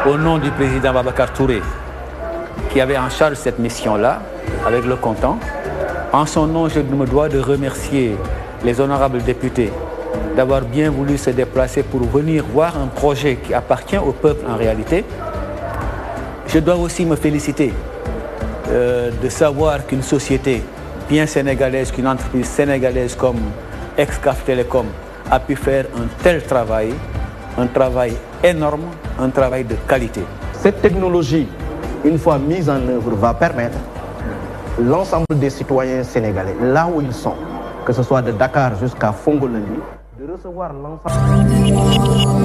au nom du président Babacar Touré, qui avait en charge cette mission-là, avec le comptant. En son nom, je me dois de remercier les honorables députés d'avoir bien voulu se déplacer pour venir voir un projet qui appartient au peuple en réalité. Je dois aussi me féliciter de savoir qu'une société bien sénégalaise, qu'une entreprise sénégalaise comme Excaf Télécom a pu faire un tel travail, un travail énorme, un travail de qualité. Cette technologie, une fois mise en œuvre, va permettre l'ensemble des citoyens sénégalais, là où ils sont, que ce soit de Dakar jusqu'à Fongolandi, de recevoir l'ensemble.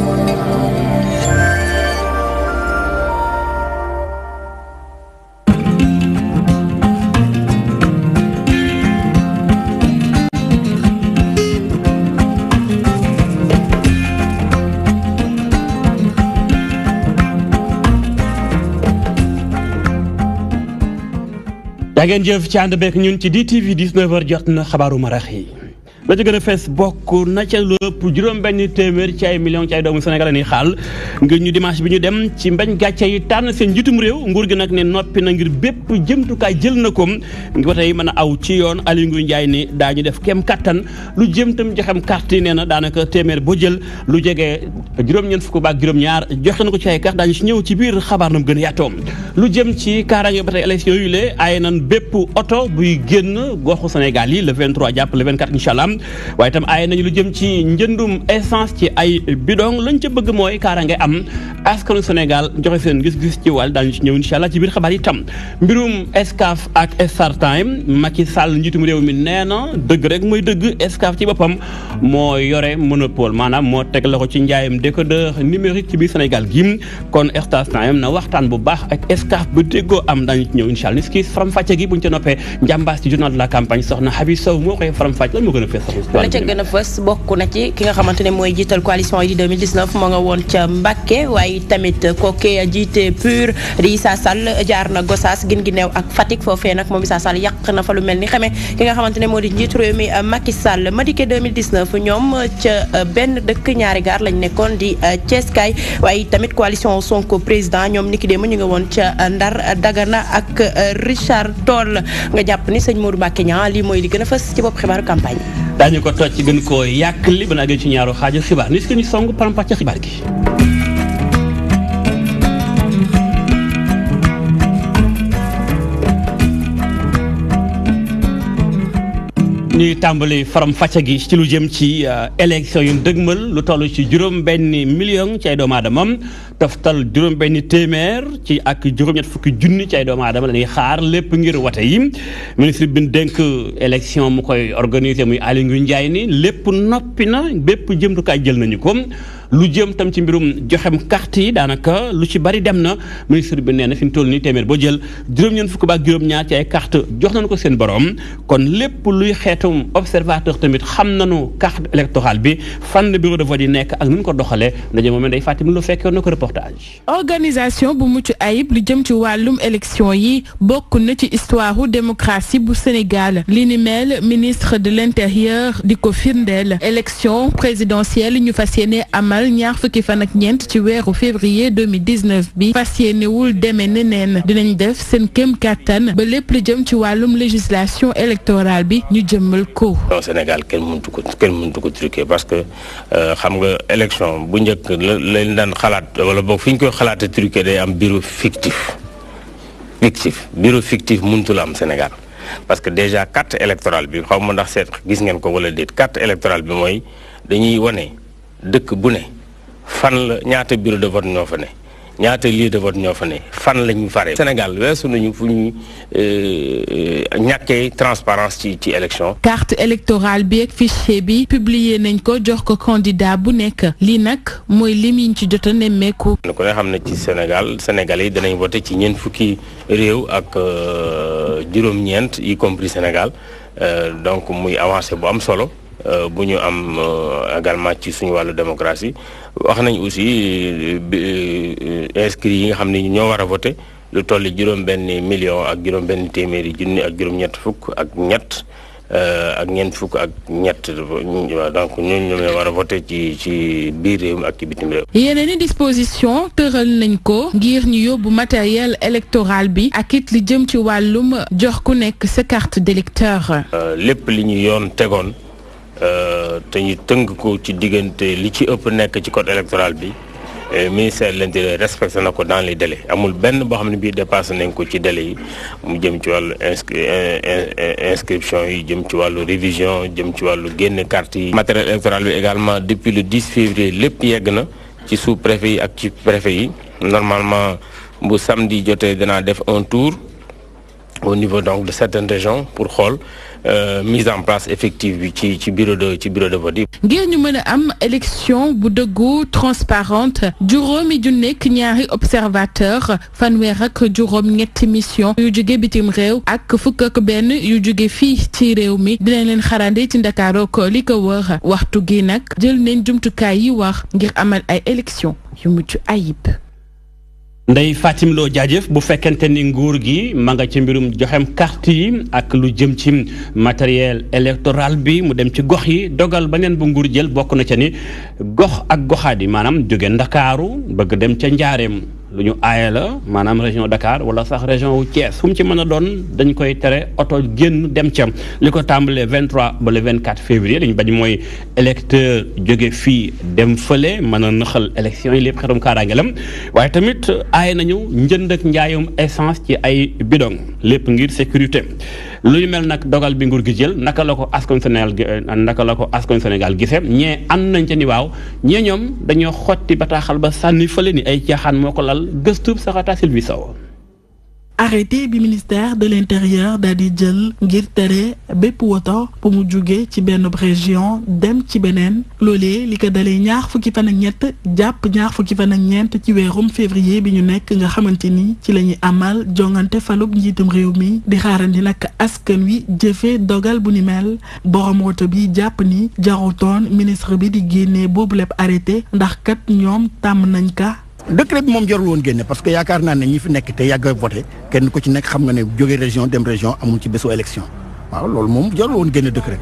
yaa ngeen jëf ci ànd beek ñun ci DTV 19h jot na xabaaru marax yi la ci gën a fees bokk na ca lépp juróom-benn téeméer ci ay millions ci ay doomu Sénégal ni xaal ngir ñu dimanche bi ñu dem ci mbañ gàcce yi tànn seen njiitum réew nguur gi nag ne noppi na ngir bépp jëmtukaay jël na ko ngir ba tey mën a aw ci yoon Aliou Ngouille Ndiaye ni daañu def kem kattan lu jëm tam joxem carte yi nee na daanaka téeméer boo jël lu jege juróom-ñeent fukk ba ak juróom-ñaar joxe na ko ci ay carte daañu si ñëw ci biir xabaar nam gën a yaatoom lu jëm ci kaaraange ba tey élection yu le ay nan bépp oto buy génn goxu Sénégal yi le 23 jàpp le 24 incha allah waaye itam aaye nañu lu jëm ci njëndum essence ci ay bidon lañ ca bëgg mooy kaaraange am askanu Sénégal joxe seen gis-gis ci wàll daañu ci ñëw incha allah ci biir xabaar yi tam mbirum Excaf ak Star Time Macky Sall njiitum réew mi nee na dëgg rek mooy dëgg Excaf ci boppam moo yore monopole maanaam moo teg la ko ci njaayam décodeur numérique ci biir Sénégal gi kon Star Time na waxtaan bu baax ak Excaf ba déggoo am daañu ci ñëw incha allah ni ki faram-fàcce gi buñ ca noppee njàmbaas ci journal de la campagne soxna Habib Sow moo koy faram-fàcce lan moo gën a fees la ca gën a fës bokk na ci ki nga xamante ne mooy jiital coalition yi di 2019 moo nga woon ca Mbacké waaye tamit kooke jiite PUR di Issa Sall jaar na Gossas Guinguinéo ak Fatick foofee nag moom Issa Sall yàq na fa lu mel ni xamee ki nga xamante ne moo di njiitu réew mi Macky Sall Madické 2019 ñoom ca benn dëkk ñaari gaar lañ nekkoon di Thiès kaay waaye tamit coalition Sonko président ñoom niki démb ñu nga woon ca Ndar Dagana ak Richard Toll nga jàpp ni sëñ Modou Mbacké Niang lii mooy li gën a fës ci bopp xibaaru campagne daañu ko toj ci gën koo yàq li ba naa ci ñaaru xaaju xibaar ni si ñu song param-pàcc xibaar gi ñuy tàmbali faram fàcce gi ci lu jëm ci élection yu dëgmal lu toll ci juróom-benn million ci ay doomu aadama toftal juróom-benn téeméer ci ak juróom-ñett fukki junni ci ay doomu aadama dañuy xaar lépp ngir wate yi ministre bi ñu dénk élection mu koy organiser muy Aliou Ngouille Ndiaye ni lépp noppi na bépp jëmtukaay jël nañu ko lu jëm tam ci mbirum joxem carte yi daanaka lu ci bari dem na ministre bi nee na fi mu toll nii téeméer boo jël juróom-ñeent fukk ba ak juróom-ñaar ci ay carte jox nañu ko seen borom kon lépp luy xeetum observateur tamit xam nañu carte électorale bi fan la bureau de vote yi nekk ak nu ñu ko doxalee ndaje moom day fàttali lu fekkee na ko reportage. organisation bu mucc ayib lu jëm ci wàllum élection yi bokk na ci histoire démocratie bu Sénégal li ni mel ministre de l'intérieur di ko firndeel élection présidentielle ñu fas yéene amal ñaar fukki fan ak ñeent ci weeru février 2019 bi fas yéenewul demee neneen dinañ def seen kéem kattan ba lépp lu jëm ci wàllum législation électorale bi ñu jëmmal ko. Sénégal kenn mëntu ko truquer parce que xam nga élection bu njëkk lañ daan xalaat wala boog fi ñu koy xalaatee truquer day am bureau fictif bureau fictif mënutul am Sénégal parce que déjà carte électorale bi xaw ma ndax seet gis ngeen ko wala déet carte électorale bi mooy dañuy wane dëkk bu ne fan la ñaata bureau de vote ñoo fa ne ñaata lieu de vote ñoo fa ne fan la ñu faree. Sénégal weesu nañu fu ñu ñàkkee transparence ci élection. carte électorale bi ak fichier bi publier nañ ko jox ko candidat bu nekk lii nag mooy lim yi ñu ci jot a nemmeeku. ku ne xam ne ci Sénégal yi danañ voté ci ñeent fukki réew ak juróom-ñeent y compris Sénégal donc muy avancé bu am solo. bu ñu am également ci suñu wàllu démocratie wax nañ aussi inscrits yi nga xam ne ñoo war a voté lu toll juróom-benn million ak juróom-benn téeméeri junni ak juróom-ñett fukk ak ñett ak ñeent fukk ak ñett donc ñooñu ñoom war a voté ci biir réew mi ak ci bitim réew. yeneen i disposition tëral nañ ko ngir ñu yóbbu matériel électoral bi ak it li jëm ci wàllum jox ku nekk sa carte d'électeur. lépp li ñu yoon tegoon te ñu tënk ko ci diggante li ci ëpp nekk ci code électoral bi. ministère de l'Intérieur respecté na ko dans les délais amul benn boo xam ne bii dépassé nañ ko ci délais yi mu jëm ci wàllu inscription yi jëm ci wàllu révision jëm ci wàllu génn carte yi. matériel électoral bi également depuis le 10 février lépp yegg na ci sous-préfet yi ak ci préfet yi normalement bu samedi jotee danaa def un tour au niveau donc de certaines régions pour xool mise en place effective bi ci bureau de vote yi. ngir ñu mën a am élection bu dëggu transparente juróomi ju nekk ñaari observateur fanweer ak juróom ñetti mission yu jóge bitim réew ak fukk ak benn yu jóge fii ci réew mi dinañ leen xarande ci Ndakaaru ko li ko wër waxtu gi nag jël nañ jumtukaay yi wax ngir amal ay élection yu mucc ayib. Ndeye Fatim Lo jaajëf bu fekkente ni nguur gi ma nga ci mbirum joxem carte yi ak lu jëm ci matériel électoral bi mu dem ci gox yi dogal beneen bu nguur jël bokk na ca ni gox ak goxaat yi maanaam jóge Ndakaaru bëgg dem ca Njaareem lu ñu aaye la maanaam région Dakar wala sax région wu Thiès fu mu ci mën a doon dañ koy tere oto génn dem ca li ko tàmbalee 23 ba le 24 février dañ bañ mooy électeur jóge fii dem fële mën a nëxal élection yi lépp xetum kaaraangelam waaye tamit aaye nañu njënd ak njaayum essence ci ay bidon lépp ngir sécurité lu ñu mel nag dogal bi nguur gi jël naka la ko askan Sénégal gisee ñee ànd nañ ca ni waaw ñee ñoom dañoo xotti bataaxal ba sànni fële ni ay caaxaan moo ko lal gëstu saxata Sylvie Sow. arrêté bi ministère de l'intérieur daal di jël ngir tere bépp woto bu mu jugee ci benn région dem ci beneen loolee li ko dalee ñaar fukki fan ak ñett jàpp ñaar fukki fan ak ñeent ci weerum février bi ñu nekk nga xamante ni ci la ñuy amal jongante falub njiitum réew mi di xaarandi nag askan wi jëfee dogal bu ni mel borom woto bi jàpp ni jarutoon ministre bi di génnee boobu lépp arrêté ndax kat ñoom tàmm nañ ka. décret bi moom jarul woon génne parce que yaakaar naa ne ñi fi nekk te yàgg a voté kenn ku ci nekk xam nga ne jóge région dem région amul ci bésu élection waaw loolu moom jarul woon génne décret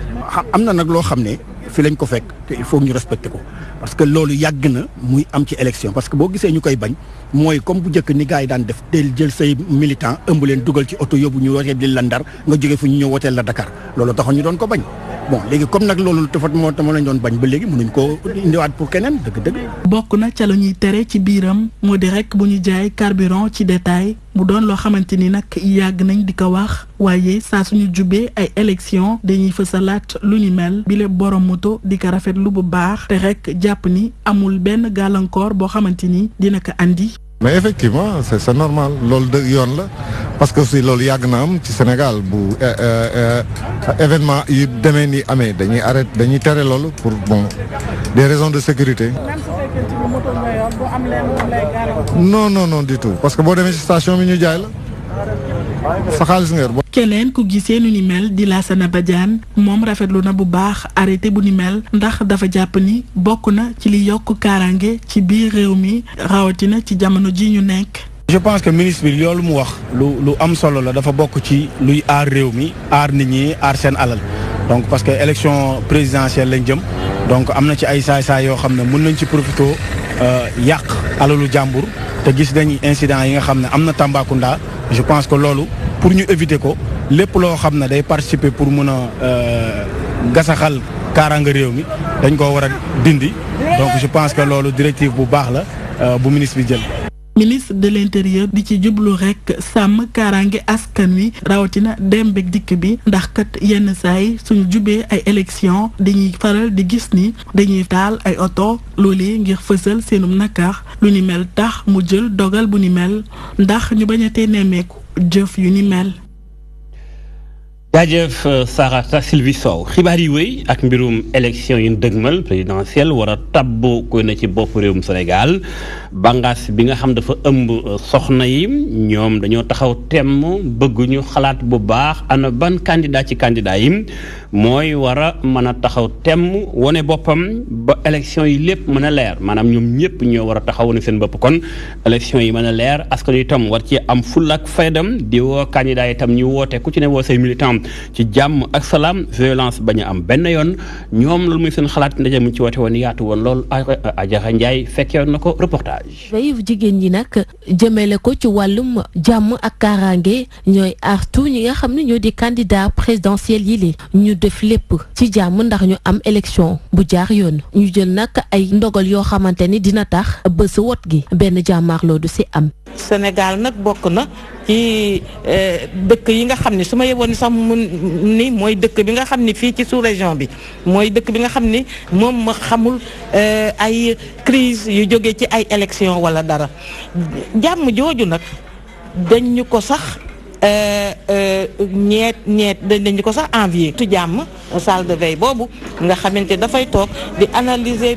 am na nag loo xam ne fi lañ ko fekk te il faut ñu respecté ko parce que loolu yàgg na muy am ci élection parce que boo gisee ñu koy bañ mooy comme bu njëkk ni gars yi daan def teel jël say militant ëmb leen dugal ci oto yóbbu ñu woteel di la Ndar nga jóge fu ñu ñëw woteel la Dakar loolu taxoon ñu doon ko bañ bon léegi comme nag loolu dafa moo lañ doon bañ ba léegi mënuñ koo indiwaat pour keneen dëgg-dëgg. bokk na ca la ñuy tere ci biiram moo di rek bu ñu jaay carburant ci détail mu doon loo xamante ni nag yàgg nañ di ko wax waaye saa suñu jubee ay élection dañuy fësalaat lu ni mel bile borom moto di ko rafetlu bu baax te rek jàpp ni amul benn gàllankoor boo xamante ni dina ko andi. mais effectivement c'est normal loolu de yoon la parce que aussi loolu yàgg na am ci Sénégal bu événement yu demee ni amee dañuy tere loolu pour des raisons de sécurité. non du tout parce que boo demee ci station bi ñu jaay la sa xaalis nga yor. keneen ku gisee nu ni mel di Lassana Badiane moom rafetlu na bu baax arrêté bu ni mel ndax dafa jàpp ni bokk na ci li yokk kaaraange ci biir réew mi rawatina ci jamono ji ñu nekk. je pense que ministre bi loolu mu wax lu am solo la dafa bokk ci luy aar réew mi aar nit ñi aar seen alal donc parce que élection présidentielle lañ jëm donc am na ci ay saay-saay yoo xam ne mën nañ ci profité yàq alalu jàmbur te gis nañ incident yi nga xam ne am na Tambacounda je pense que loolu pour ñu éviter ko lépp loo xam ne day participer pour mën a gasaxal kaaraanga réew mi dañ koo war a dindi donc je pense que loolu directive bu baax la bu ministre bi jël. ministre de l'intérieur di ci jublu rek sàmm kaaraange askan wi rawatina dem beeg dikk bi ndax kat yenn saay suñu jubee ay élection dañuy faral di gis ni dañuy taal ay oto loolee ngir fësal seenum nakar lu ni mel tax mu jël dogal bu ni mel ndax ñu bañ a tee nemmeeku jëf yu ni mel. jaajëf Sarata Sylvie Sow xibaar yi wéy ak mbirum élection yi dëgmal présidentielle war a tabb koy na ci bopp réewum Sénégal bangaas bi nga xam dafa ëmb soxna yi ñoom dañoo taxaw temm bëgg ñu xalaat bu baax ana ban candidat ci candidat yi mooy war a mën a taxaw temm wane boppam ba élection yi lépp mën a leer maanaam ñoom ñëpp ñoo war a taxaw wane seen bopp kon élection yi mën a leer askan wi itam war ci am fulla ak faydam di woo candidat yi itam ñu woote ku ci ne woo say militant ci jàmm ak salaam violence bañ a am benn yoon ñoom loolu muy seen xalaat ndaje mu ci woote woon yaatu woon lool Adjara Ndiaye fekkee na ko reportage. jigéen ñi nag jëmale ko ci wàllum jàmm ak kaaraange ñooy artu ñi nga xam ne ñoo di candidat présidentiel yi li ñu def lépp ci jàmm ndax ñu am élection bu jaar yoon ñu jël nag ay ndogal yoo xamante ni dina tax bés wot gi benn jàmmaarloo du si am. Sénégal nag bokk na ci dëkk yi nga xam ne su ma yeboon sax ni mooy dëkk bi nga xam ne fii ci sous-région bi mooy dëkk bi nga xam ni moom ma xamul ay crise yu jóge ci ay élection wala dara jàmm jooju nag dañ ñu ko sax dañ ko sax envier tu jàmm salle de veille boobu nga xamante dafay toog di analyser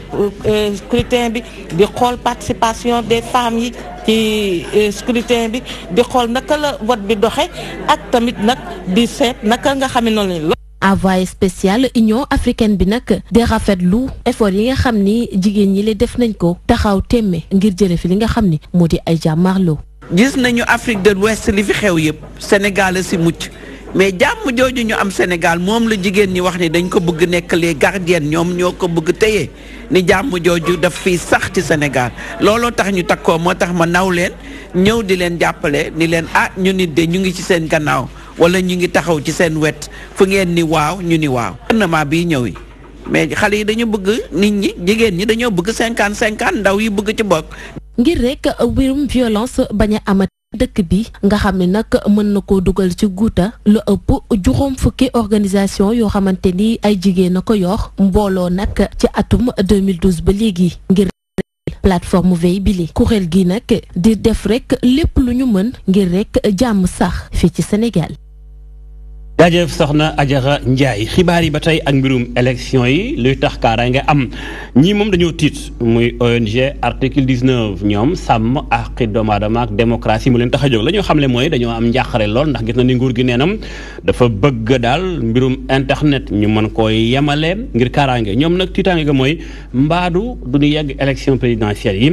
scrutin bi di xool participation des femmes yi ci scrutin bi di xool naka la vote bi doxe ak tamit nag di seet naka nga xam ne noonu la. envoyé spécial Union africaine bi nag di rafetlu effort yi nga xam ni jigéen ñi le def nañ ko taxaw témme ngir jële fi li nga xam ni moo di ay jàmmarloo. gis nañu Afrique de l'Ouest li fi xew yëpp Sénégal a si mucc mais jàmm jooju ñu am Sénégal moom la jigéen ñi wax ni dañ ko bëgg nekk les gardiennes ñoom ñoo ko bëgg téye ni jàmm jooju daf fiy sax ci Sénégal looloo tax ñu takkoo moo tax ma naw leen ñëw di leen jàppale ni leen ñu nit de ñu ngi ci seen gannaaw wala ñu ngi taxaw ci seen wet fu ngeen ni waaw ñu ni waaw. gouvernement bii ñëw yi mais xale yi dañu bëgg nit ñi jigéen ñi dañoo bëgg 50-50 ndaw yi bëgg ci bokk. ngir rek mbirum violence bañ a amat dëkk bi nga xam ne nag mën na koo dugal ci guuta lu ëpp juróom fukki organisation yoo xamante ni ay jigéen a ko yor mbooloo nag ci atum 2012 ba léegi ngir plateforme veille bi li kuréel gi nag di def rek lépp lu ñu mën ngir rek jàmm sax fii ci Sénégal. jaajëf soxna Adjara Ndiaye xibaar yi ba tey ak mbirum élection yi luy tax kaaraange am ñii moom dañoo tiit muy ONG article 19 ñoom sàmm àqi doomu aadama ak démocratie mu leen tax a jóg la ñoo xam ne mooy dañoo am njàqare lool ndax gis na ni nguur gi neenam dafa bëgg daal mbirum internet ñu mën koo yemale ngir kaaraange ñoom nag tiitaange ga mooy mbaadu du ñu yegg élection présidentielle yi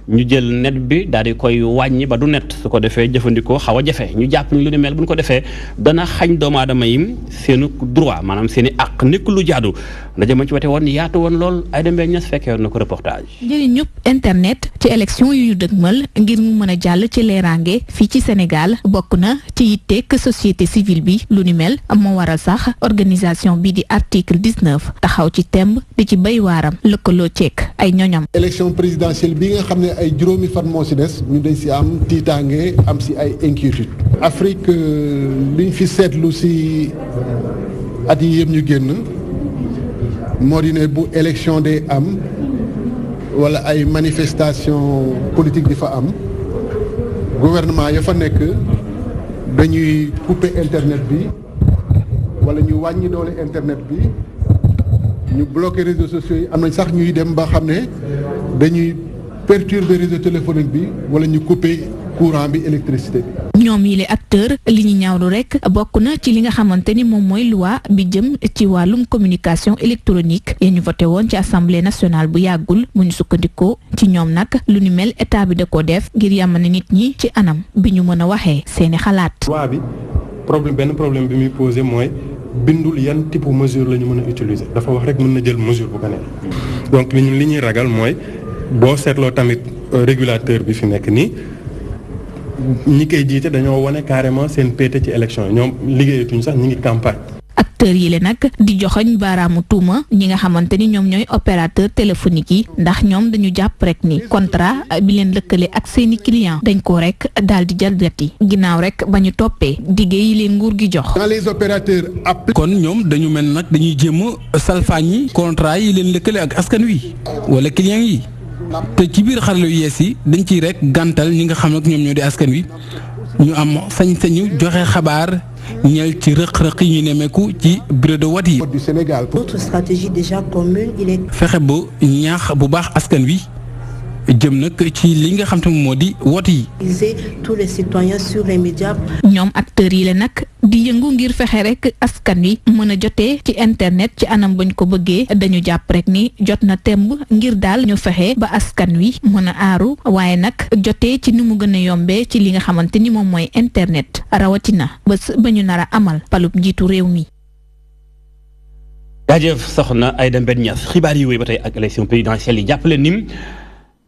ñu jël net bi daal di koy wàññi ba du net su ko defee jëfandikoo xaw a jafe ñu jàpp ni lu ni mel bu ñu ko defee dana xañ doomu aadama yi seenu droit maanaam seen i àq nekk lu jaadu ndaje ma ci wate woon yaatu woon lool ay demee ñas fekkee woon na ko reportage. njëriñu internet ci élection yu ñu dëgmal ngir mu mën a jàll ci leeraange fii ci Sénégal bokk na ci yitteek société civile bi lu ni mel moo waral sax organisation bi di article 19 taxaw ci temb di ci bay waaram lëkkaloo ceek ay ñoñam. élection présidentielle bi nga xam ne ay juróomi fan moo si des ñu dañ si am tiitaange am si ay inquiétude Afrique liñ fi seetlu si at yi yëpp ñu génn moo di ne bu élection day am wala ay manifestation politique di fa am gouvernement ya fa nekk dañuy couper internet bi wala ñu wàññi doole internet bi ñu bloquer réseaux sociaux yi am nañ sax ñuy dem ba xam ne dañuy perturber réseau téléphonique bi wala ñu couper courant bi électricité bi. ñoom yi les acteurs li ñu ñaawlu rek bokk na ci li nga xamante ni moom mooy loi bi jëm ci wàllum communication électronique yéen ñu voté woon ci assemblée nationale bu yàggul mu ñu sukkandikoo ci ñoom nag lu ni mel état bi da ko def ngir yàmmane nit ñi ci anam bi ñu mën a waxee seeni xalaat. loi bi benn problème bi muy posé mooy bindul yan type mesure la ñu mën a utiliser dafa wax rek mën na jël mesure bu ko neex donc li ñuy ragal mooy. boo seetloo tamit régulateur bi fi nekk nii ñi koy jiite dañoo wane carrément seen péete ci élection yi ñoom liggéeyatuñ sax ñi ngi campagne. acteurs yi le nag di joxoñ baaraamu tuuma ñi nga xamante ni ñoom ñooy opérateur téléphonique yi ndax ñoom dañu jàpp rek ni contrat bi leen lëkkale ak seeni client dañ ko rek daal di jalgati ginnaaw rek ba ñu toppee diggé yi leen nguur gi jox. dans les opérateurs kon ñoom dañu mel nag dañuy jéem a salfaañi contrat yi leen lëkkale ak askan wi wala client yi. te ci biir xarala yu yees yi dañ ciy rek gàntal ñi nga xam ne ñoom ñoo di askan wi ñu am sañ-sañu joxe xabaar ñeel ci rëq-rëq yi ñu nemmeeku ci bureau de vote yi. Notre stratégie déjà commune il est. fexe ba ñaax bu baax askan wi jëm nag ci li nga xam te moo di woote yi. tous les citoyens sur les médias. ñoom acteurs yi la nag di yëngu ngir fexe rek askan wi mën a jotee ci internet ci anam bañ ko bëggee dañu jàpp rek ni jot na temb ngir daal ñu fexe ba askan wi mën a aaru waaye nag jotee ci ni mu gën a yombee ci li nga xamante ni moom mooy internet rawatina ba ñu nar a amal palub njiitu réew mi. jaajëf soxna Aïda Mbène Niass xibaar yi wéy ba tey ak élection présidentielle yi jàppale nim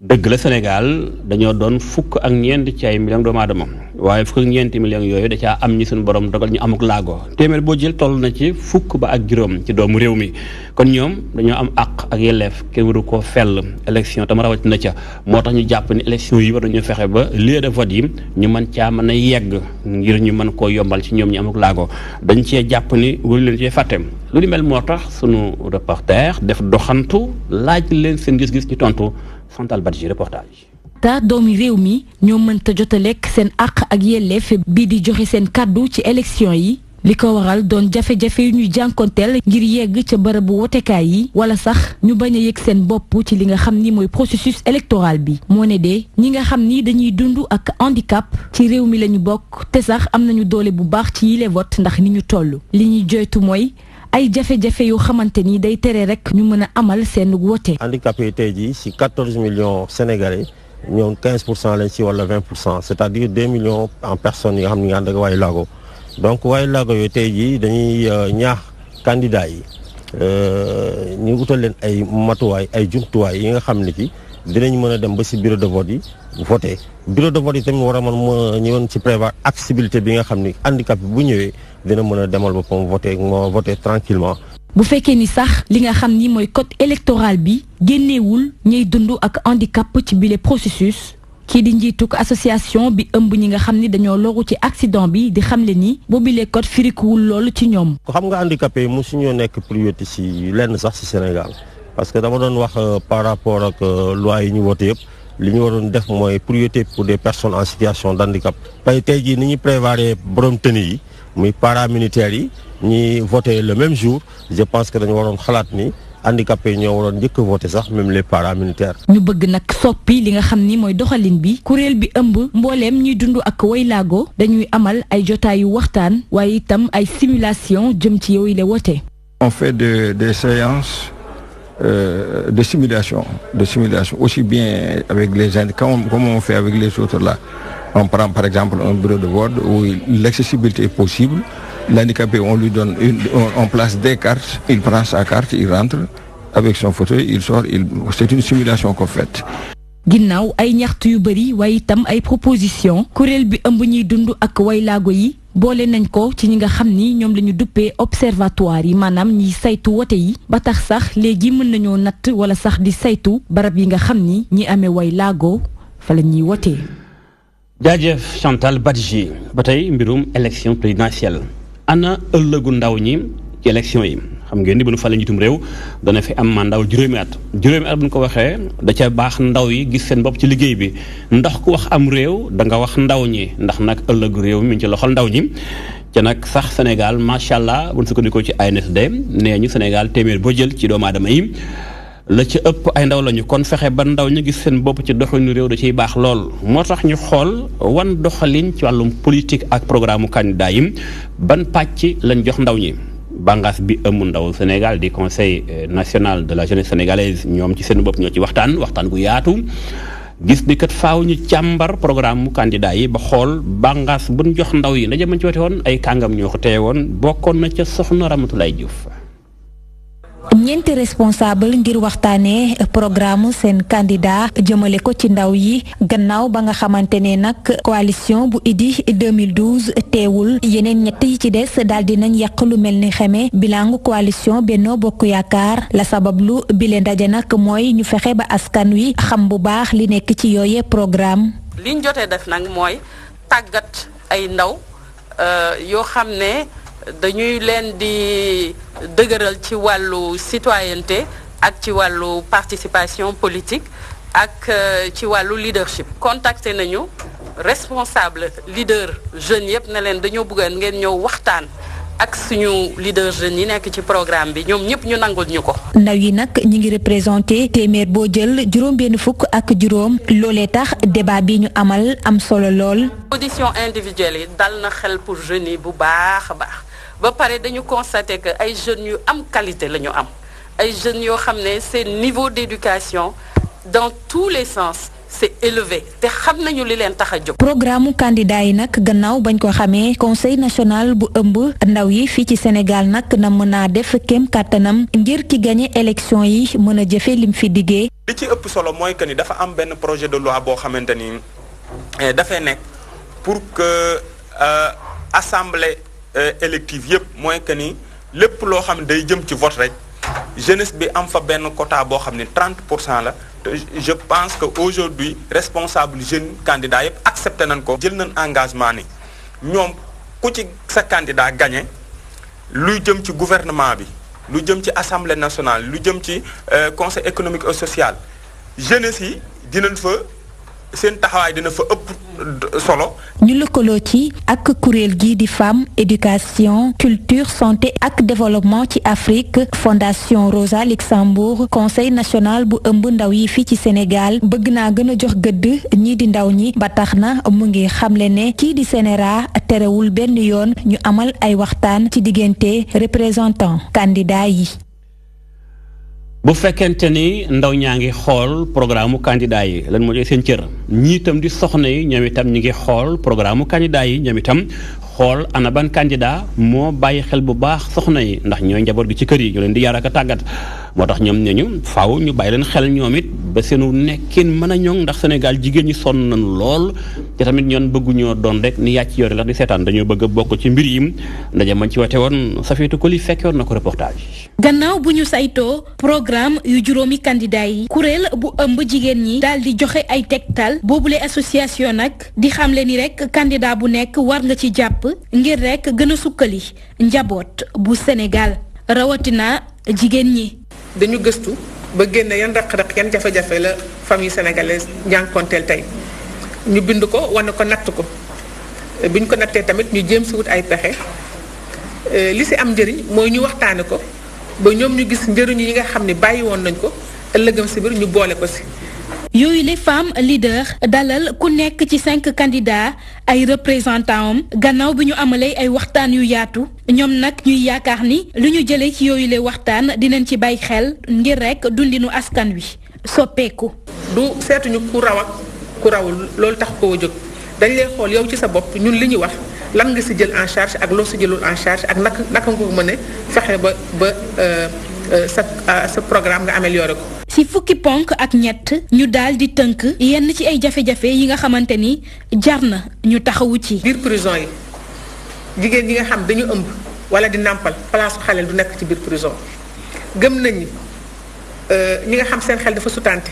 dëgg la Sénégal dañoo doon fukk ak ñeent ci ay millions doomu aadama waaye fukk ak ñeenti millions yooyu da caa am ñi suñu borom dogal ñu amuk laago téeméer boo jël toll na ci fukk ba ak juróom ci doomu réew mi kon ñoom dañoo am àq ak yelleef kenn waru koo fell élection tam rawatina ca moo tax ñu jàpp ni élection yi war nañu fexe ba lieu de vote yi ñu mën caa mën a yegg ngir ñu mën koo yombal ci ñoom ñu amuk laago dañ cee jàpp ni waru leen cee fàtte lu ni mel moo tax sunu reporter def doxantu laaj leen seen gis-gis ñu tontu Chantal Badji reportage. ta doomi réew mi ñoo mënta jotalek seen àq ak yelleef bii di joxe seen kàddu ci élection yi li ko waral doon jafe-jafe yu ñuy jànkonteel ngir yegg ca bërëbu wotekaay yi wala sax ñu bañ a yëg seen bopp ci li nga xam ni mooy processus électoral bi moo ne de ñi nga xam ni dañuy dund ak handicap ci réew mi lañu bokk te sax am nañu doole bu baax ci yile vote ndax ni ñu toll li ñuy joytu mooy ay jafe-jafe yoo xamante ni day tere rek ñu mën a amal seen wote. handicapé yi tey jii si 14 millions sénégalais ñoom 15% lañ si wala 20% c'est-à-dire 2 millions en personnes yi nga xam ne ñu ngi ànd ak waayu laago donc waayu laago yooyu tey jii dañuy ñaax candidats yi ñu utal leen ay matuwaay ay jumtuwaay yi nga xam ne ci dinañ mën a dem ba si bureau de vote yi voté bureau de vote yi tamit war a mën ñëwoon ci prévoir accessibilité bi nga xam ni handicap bi bu ñëwee dina mën a demal boppam voté tranquillement bu fekkee ni sax li nga xam ni mooy code électoral bi génneewul ñuy dund ak handicap ci bile processus kii di njiituk association bi ëmb ñi nga xam ni dañoo loru ci accident bi di xamle ni boobile code firikuwul loolu ci ñoom. ko xam nga handicapé yi mosuñoo nekk priorité si lenn sax si Sénégal parce que dama doon wax par rapport ak loi yi ñu voté yëpp li ñu waroon def mooy priorité pour des personnes en situation d' handicap. tey jii ni ñu prévoir borom tenue yi muy paramilitaires yi ñi voté le même jour je pense que dañu waroon xalaat ni handicapé ñoo waroon njëkk a voté sax même les paramilitaires. ñu bëgg nag soppi li nga xam ni mooy doxalin bi kuréel bi ëmb mbooleem ñuy dund ak waylaago dañuy amal ay jotaayu waxtaan waaye itam ay simulation jëm ci yooyu la wote. On fait des séances de simulation aussi bien avec les gens comme on fait avec les autres là. On prend par exemple un bureau de vote où l'accessibilité est possible. L'handicapé, on lui donne on place des cartes, il prend sa carte, il rentre avec son fauteuil, il sort, c'est une simulation qu'on fait. ginnaaw ay ñaxtu yu bari waaye itam ay proposition kuréel bi ëmb ñuy dund ak waylaago yi boole nañ ko ci ñi nga xam ni ñoom la ñu duppee observatoire yi maanaam ñiy saytu wote yi ba tax sax léegi mën nañoo natt wala sax di saytu barab yi nga xam ni ñi amee waylaago fa la ñuy wotee. jaajëf Chantal Badji ba tey mbirum élection présidentielle ana ëllëgu ndaw ñi ci élection yi xam ngeen ni bu ñu falee njiitum réew dana fi am mandat juróomi at bu ñu ko waxee da ca baax ndaw yi gis seen bopp ci liggéey bi ndax ku wax am réew da nga wax ndaw ñi ndax nag ëllëgu réew mi ngi ci loxol ndaw ñi ca nag sax Sénégal macha allah bu ñu sukkandikoo ci ANSD nee ñu Sénégal téeméer boo jël ci doomu aadama yi la ci ëpp ay ndaw lañu kon fexe ba ndaw ñu gis seen bopp ci doxalinu réew da ciy baax lool moo tax ñu xool wan doxalin ci wàllum politique ak programme candidat yi ban pàcc lañ jox ndaw ñi. bàngaas bi ëmb ndaw Sénégal di conseil national de la jeunesse sénégalaise ñoom ci seen bopp ñoo ci waxtaan gu yaatu gis ni kat faaw ñu càmbar programme mu candidat yi ba xool bàngaas buñ jox ndaw yi ndaje mañ ci wate woon ay kàngam ñoo ko teewe woon bokkoon na ca soxna Ramatoulaye Diouf. ñeenti responsable ngir waxtaanee programme seen candidat jëmale ko ci ndaw yi gannaaw ba nga xamante ne nag coalition bu Idy 2012 teewul yeneen ñett yi ci des daal di nañ yàq lu mel ni xeme bilangu coalition Benno Bokk Yaakaar la sabablu bile ndaje nag mooy ñu fexe ba askan wi xam bu baax li nekk ci yooye programme. liñ jotee def nag mooy tàggat ay ndaw yoo xam ne dañuy leen di dëgëral ci wàllu citoyenneté ak ci wàllu participation politique ak ci wàllu leadership. contacté nañu responsable leader jeunes yëpp ne leen dañoo bëggoon ngeen ñëw waxtaan ak suñu leader jeunes yi nekk ci programme bi ñoom ñëpp ñu nangul ñu ko. ndaw yi nag ñi ngi représenté téeméer boo jël juróom-benn fukk ak juróom loolee tax débat bi ñu amal am solo lool. audition individuelle yi dal na xel pour jeunes yi bu baax a baax ba pare dañu constaté que ay jeunes yu am qualité la ñu am ay jeunes yoo xam ne seen niveau d'éducation dans tous les sens c'est élevé te xam nañu li leen tax a jóg. programme candidat yi nag gannaaw bañ ko xamee conseil national bu ëmb ndaw yi fii ci Sénégal nag na mën a def kem kàttanam ngir ki gagné élection yi mën a jëfe lim fi diggee. li ci ëpp solo mooy que ni dafa am benn projet de loi boo xamante ni dafay nekk pour que assemblée élective yëpp mooy que ni lépp loo xam ne day jëm ci vote rek jeunesse bi am fa benn quota boo xam ne 30% la. Je pense que aujourd'hui responsable jeunes candidats yëpp accepté nañ ko jël nañ engagement ni ñoom ku ci sa candidat gagné luy jëm ci gouvernement bi lu jëm ci assemblée nationale lu jëm ci conseil économique et social jeunesse yi dinañ fa seen taxawaay dina fa ëpp solo. ñu lëkkaloo ci ak kuréel gi di femme éducation culture santé ak développement ci Afrique fondation Rosa Luxembourg conseil national bu ëmb ndaw yi fii ci Sénégal bëgg naa gën a jox gëdd ñii di ndaw ñi ba tax na mu ngi xamle ne kii di CNRA terewul benn yoon ñu amal ay waxtaan ci diggante représentant candidat yi. bu fekkente ni ndaw ñaa ngi xool programme candidat yi lan moo seen cër ñii itam di soxna yi ñoom itam ñi ngi xool programme candidat yi ñoom itam xool ana ban candidat moo bàyyi xel bu baax soxna yi ndax ñooy njaboot gi ci kër yi ñu leen di yar ak a tàggat moo tax ñoom ne ñu faaw ñu bàyyi leen xel ñoom it ba seenu nekkin mën a ñoŋ ndax Sénégal jigéen ñi sonn nañu lool te tamit ñoon bëgguñoo doon rek ni yàcc yore la di seetaan dañoo bëgg a bokk ci mbir yi ndaje man ci wate woon Safiatou Koli fekkoon na ko reportage. gannaaw bu ñu saytoo programme yu juróomi candidat yi kuréel bu ëmb jigéen ñi daal di joxe ay tegtal boobule association nag di xamle ni rek candidat bu nekk war nga ci jàpp ngir rek gën a sukkali njaboot bu Sénégal rawatina jigéen ñi. dañu gëstu ba génne yan raq-raq yan jafe-jafe la famille sénégalaise njànkonteel tey ñu bind ko wane ko natt ko biñ ko nattee tamit ñu jéem si wut ay pexe li si am njëriñ mooy ñu waxtaane ko ba ñoom ñu gis njëriñu yi nga xam ne bàyyi woon nañ ko ëllëgam si biir ñu boole ko si. yooyu les femmes leaders dalal ku nekk ci 5 candidats ay représentants am gannaaw bi ñu amalee ay waxtaan yu yaatu ñoom nag ñuy yaakaar ni lu ñu jëlee ci yooyu les waxtaan dinañ ci bàyyi xel ngir rek dundinu askan wi soppeeku. du seetuñu ku raw ak ku rawul loolu tax koo jóg dañ lay xool yow ci sa bopp ñun li ñu wax lan nga si jël en charge ak loo si jëlul en charge ak naka nga ko mën a fexe ba sa programme nga amélioré ko. ci fukki ponk ak ñett ñu daal di tënk yenn ci ay jafe-jafe yi nga xamante ni jar na ñu taxawu ci. biir prison yi jigéen yi nga xam dañu ëmb wala di nàmpal place xale du nekk ci biir prison gëm nañ ñi nga xam seen xel dafa sutante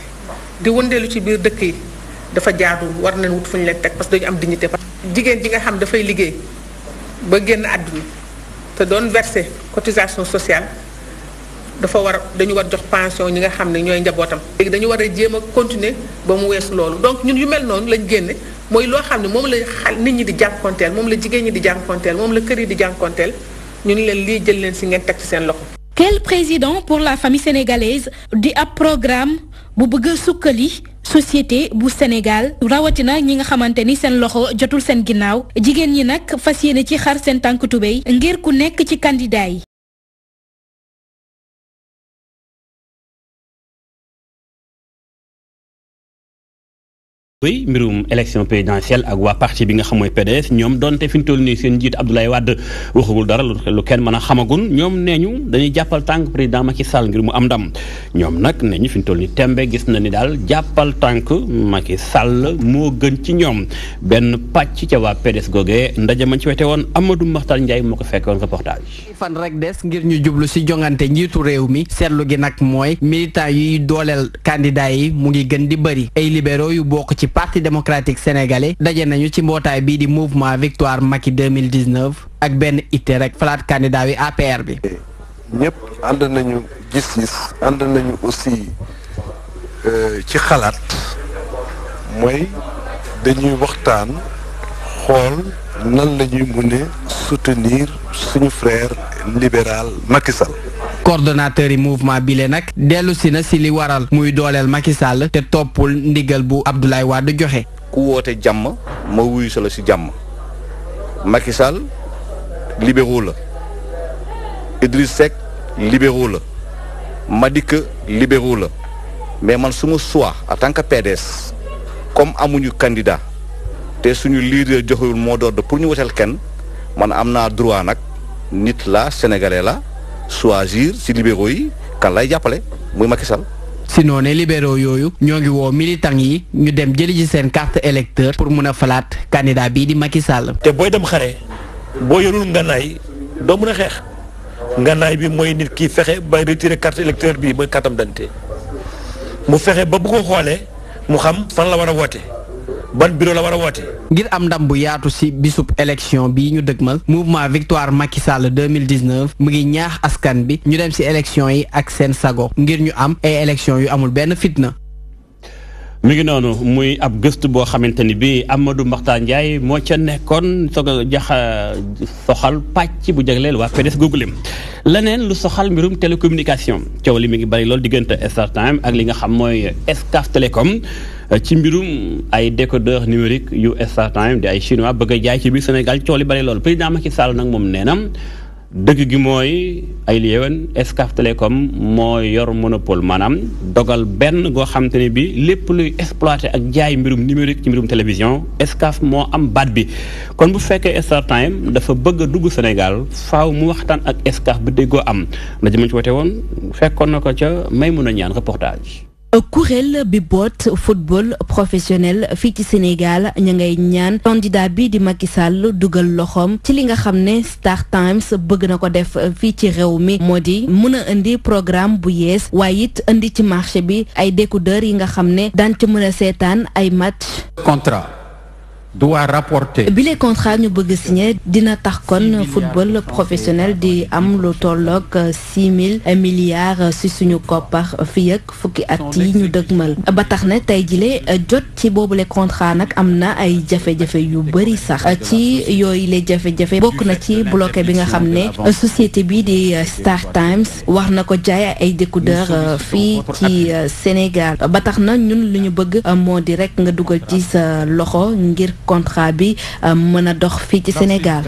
di wëndeelu ci biir dëkk yi dafa jaadu war nañ wut fu ñu leen teg parce que dañu am dignité. jigéen ji nga xam dafay liggéey ba génn àdduna te doon verser cotisation sociale. dañu war jox pension ñi nga xam ne ñooy njabootam. léegi dañu war a jéem a continuer ba mu weesu loolu donc ñun yu mel noonu lañ génne mooy loo xam ne moom la nit ñi di jànkonteel moom la jigéen ñi di jànkonteel moom la kër yi di jànkonteel ñu ngi leen lii jël leen si ngeen teg ci seen loxo. Quel président pour la famille sénégalaise di ab programme bu bëgg a sukkali société bu Sénégal rawatina ñi nga xamante ni seen loxo jotul seen ginnaaw jigéen ñi nag fas yéene ci xar seen tànk tubéy ngir ku nekk ci candidat yi. oui mbirum élection présidentielle ak waa parti bi nga xam mooy PDS ñoom donte fi ñu toll nii seen njiit Abdoulaye Wade waxagul dara lu kenn mën a xamagun ñoom nee ñu dañuy jàppal tànk président Macky Sall ngir mu am ndam ñoom nag nee ñu fi ñu toll nii tembe gis na ni daal jàppal tànk Macky Sall moo gën ci ñoom benn pàcc ca waa PDS googee ndaje man ci wete woon Amadou Makhtar Ndiaye moo ko fekkoon reportage. fan rek des ngir ñu jublu si jongante njiitu réew mi seetlu gi nag mooy militant yuy dooleel candidat yi mu ngi gën di bëri ay libéraux yu bokk ci parti démocratique sénégalais daje nañu ci mbootaay bii di mouvement victoire Macky 2019 ak benn itte rek falaat candidat wi APR bi. ñëpp ànd nañu gis-gis ànd nañu aussi ci xalaat mooy dañuy waxtaan xool nan la ñuy mën a soutenir suñu frère libéral Macky Sall. coordonnateur yi mouvement bile nag dellu si na si li waral muy dooleel Macky Sall te toppul ndigal bu Abdoulaye Wade joxe. ku woote jàmm ma wuyu sa la si jàmm Macky Sall libéraux la Idriss Seck libéraux la Madické libéraux la mais man suma choix en tant que PDS comme amuñu candidat te suñu leader joxewul mot d'ordre pour ñu woteel kenn man am naa droit nag nit la sénégalais la choisir ci libéraux yi kan lay jàppale muy Macky Sall. si noonee libéraux yooyu ñoo ngi woo militants yi ñu dem jëli ji seen carte électeur pour mun a falaat candidat bii di Macky Sall. te booy dem xare boo yorul nganaay doo mën a xeex nganaay bi mooy nit ki fexe ba retirer carte électeur bi mooy carte d'identité mu fexe ba bu ko xoolee mu xam fan la war a woote ban bureau la war a woote. ngir am ndam bu yaatu ci bisub élection bii ñu dëgmal mouvement victoire Macky Sall 2019 mu ngi ñaax askan bi ñu dem ci élection yi ak seen sago ngir ñu am ay élection yu amul benn fitna. mi ngi noonu muy ab gëstu boo xamante ni bii Amadou Makhtar Ndiaye moo ca nekkoon soog a jaxa soxal pàcc bu jagleel waa PDS googu leneen lu soxal mbirum télécommunication coow li mi ngi bari lool diggante Star Time ak li nga xam mooy Excaf Télécom ci mbirum ay décodeur numérique yu Star Time di ay chinois bëgg a jaay ci biir Sénégal coow li bari lool président Macky Sall nag moom nee na dëgg gi mooy ay liyewen Excaf Télécom moo yor monopole maanaam dogal benn goo xam te ne bi lépp luy exploité ak jaay mbirum numérique ci mbirum télévision Excaf moo am baat bi kon bu fekkee Star Time dafa bëgg a dugg Sénégal faaw mu waxtaan ak Excaf bi déggoo am ndaje ma ci wote woon fekkoon na ko ca Maymouna Niane reportage. kuréel bi boot football professionnel fii ci Sénégal ña ngay ñaan candidat bi di Macky Sall dugal loxoom ci li nga xam ne Star Times bëgg na ko def fii ci réew mi moo di mën a indi programme bu yees waaye it indi ci marché bi ay décodeurs yi nga xam ne daan ci mën a seetaan ay match. contrat doit rapporter. bi les contrat ñu bëgg signé dina tax kon football professionnel di am lu tolloog 6 000 milliards ci suñu koppar fii ak fukki at yi ñu dëgmal ba tax na tey jile jot ci boobule contrat nag am na ay jafe-jafe yu bëri sax ci yooyu les jafe-jafe bokk na ci bloqué bi nga xam ne société bi di Star Times war na ko jaay ay décodeur fii ci Sénégal ba tax na ñun lu ñu bëgg moo di rek nga dugal ci sa loxo ngir contrat bi mën a dox fii ci Sénégal.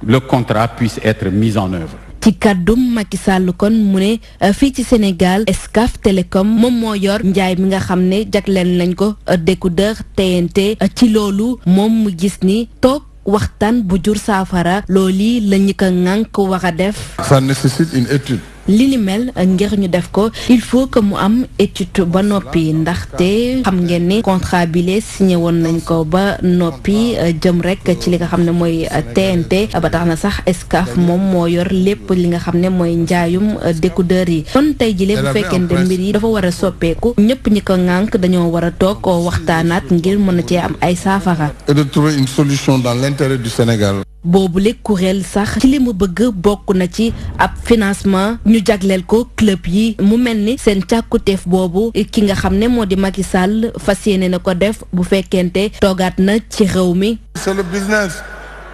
Le contrat puisse être mis en œuvre. ci kàddum Macky Sall kon mu ne fii ci Sénégal Excaf Télécom moom moo yor njaay mi nga xam ne jagleel nañ ko décodeur TNT ci loolu moom mu gis ni toog waxtaan bu jur saafara loolu la ñu ko ŋànk war a def. Ça nécessite une étude. li ni mel ngir ñu def ko il faut que mu am étude ba noppi ndaxte xam ngeen ni contrat bi lee signé woon nañ ko ba noppi jëm rek ci li nga xam ne mooy TNT ba tax na sax Excaf moom moo yor lépp li nga xam ne mooy njaayum décodeur yi kon tey jii bu fekkee ne mbir yi dafa war a soppeeku ñëpp ñi ko ŋànk dañoo war a toog waxtaanaat ngir mën a cee am ay saafara. Et de trouver une solution dans l'intérêt du Sénégal. boobule kuréel sax ci li mu bëgg bokk na ci ab financement ñu jagleel ko club yi mu mel ni seen càkkuteef boobu ki nga xam ne moo di Macky Sall fas yéene na ko def bu fekkente toogaat na ci réew mi. C'est le business,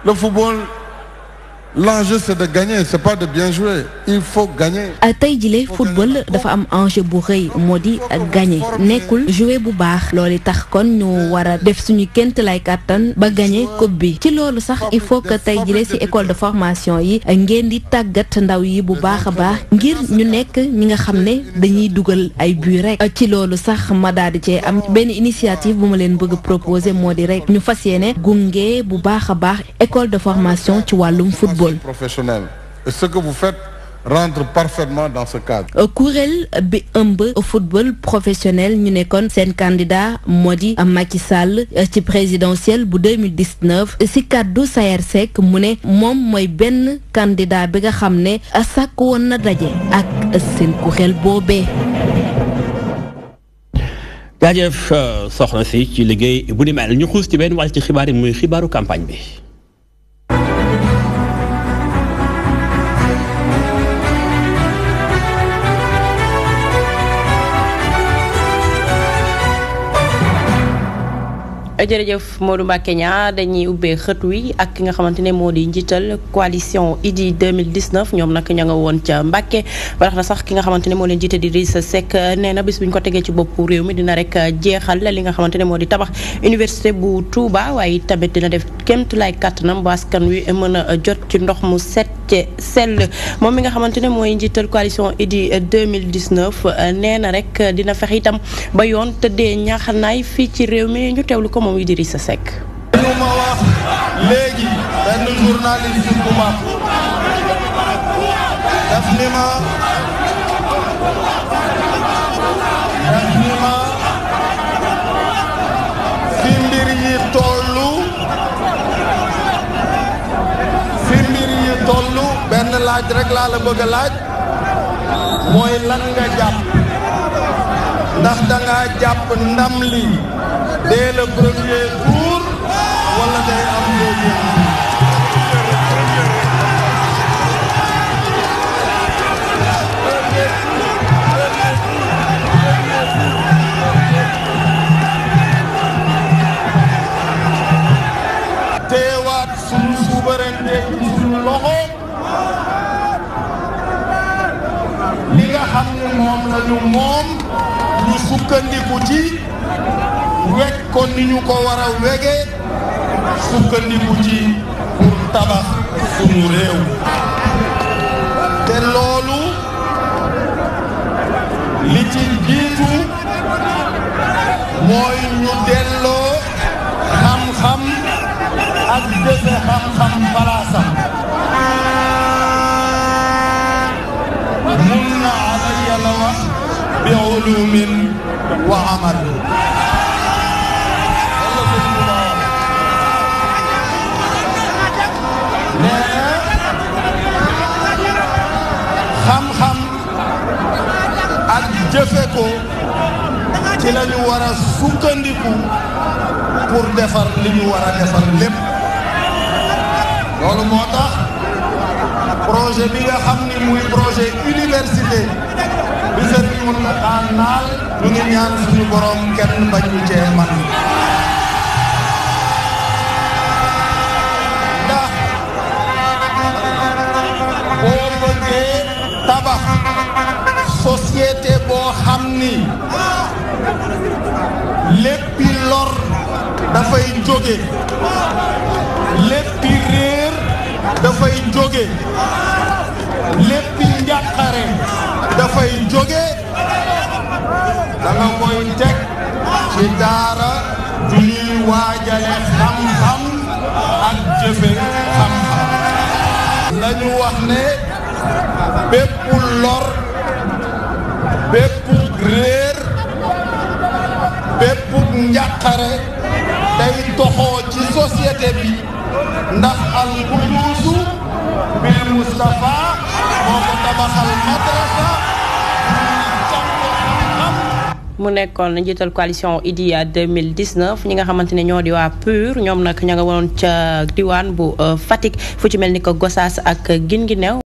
le football. L'enjeu c'est de gagner, c'est pas de bien jouer. Il faut gagner. tey jile football dafa am enjeu bu rëy moo di gagner nekkul jouer bu baax loolu tax kon ñu war a def suñu ként lay kàttan ba gagner coupe bi ci loolu sax il faut que tey jile ci école de formation yi ngeen di tàggat ndaw yi bu baax a baax ngir ñu nekk ñi nga xam ne dañuy dugal ay but rek ci loolu sax ma daal di cee am benn initiative bu ma leen bëgg proposer moo di rek ñu fas yéene gunge bu baax a baax école de formation ci wàllum football. Professionnel. Et ce que vous faites rentre parfaitement dans ce cadre. kuréel bi ëmb football professionnel ñu nekkoon seen candidat moo di Macky Sall ci présidentielle bu 2019 ci kàddu Sayer Seck mu ne moom mooy benn candidat bi nga xam ne sàkk woon na daje ak seen kuréel boobee. jaajëf soxna si ci liggéey bu ni mel ñu xuus ci benn wàll ci xibaar yi muy xibaaru campagne bi. jërëjëf Modou Mbacké Niang dañuy ubbee xët wi ak ki nga xamante ne moo di njiital coalition Idy 2019 ñoom nag ña nga woon ca Mbacké ba tax na sax ki nga xamante ne moo leen jiite di Idrissa Seck nee na bis bu ñu ko tegee ci boppu réew mi dina rek jeexal li nga xamante ne moo di tabax université bu Touba waaye tamit dina def kéemtulaay kàttanam ba askan wi mën a jot ci ndox mu set ci sell moom mi nga xamante ne mooy njiital coalition Idy 2019 nee na rek dina fex itam ba yoon tëddee ñaaxanaay fii ci réew mi ñu teewlu ko moom Idrissa Seck. ñu ma wax léegi benn journaliste bu mag daf ni ma fi mbir yi tollu benn laaj rek laa la bëgg a laaj mooy lan nga jàpp ndax da nga jàpp ndam li dès le premier tour wala day am deuxième teewaat suñu souveraineté ci suñu loxo li nga xam ne moom la ñu sukkandiku ci wekk ko ni ñu ko war a wege sukkandiku ci pour tabax suñu réew te loolu li ci jiitu mooy ñu delloo xam-xam ak jëfe xam-xam palaasam mun na alayya la wax bi ulumin wa amal xam-xam ak jëfe ko ci la ñu war a sukkandiku pour defar li ñu war a defar lépp loolu moo tax projet bi nga xam ni muy projet université bi Sëriñ Mountakha naal ñu ngi ñaan suñu borom kenn bañ ñu cee man ndax boo bëggee tabax société boo xam ni léppi lor dafay jóge léppi réer dafay jóge léppi njàqare dafay jóge da nga koy teg ci daara ju ñuy waajale xam-xam ak jëfe xam-xam lañu wax ne bépp lor bépp réer bépp njàqare day toxoo ci société bi ndax al quduusu bil Mustafa moo ko tabaxal madrasa mu nekkoon njiital coalition Idy 2019 ñi nga xamante ne ñoo di waa PUR ñoom nag ña nga woon ca diwaan bu Fatick fu ci mel ni ko Gossas ak Guinguinéo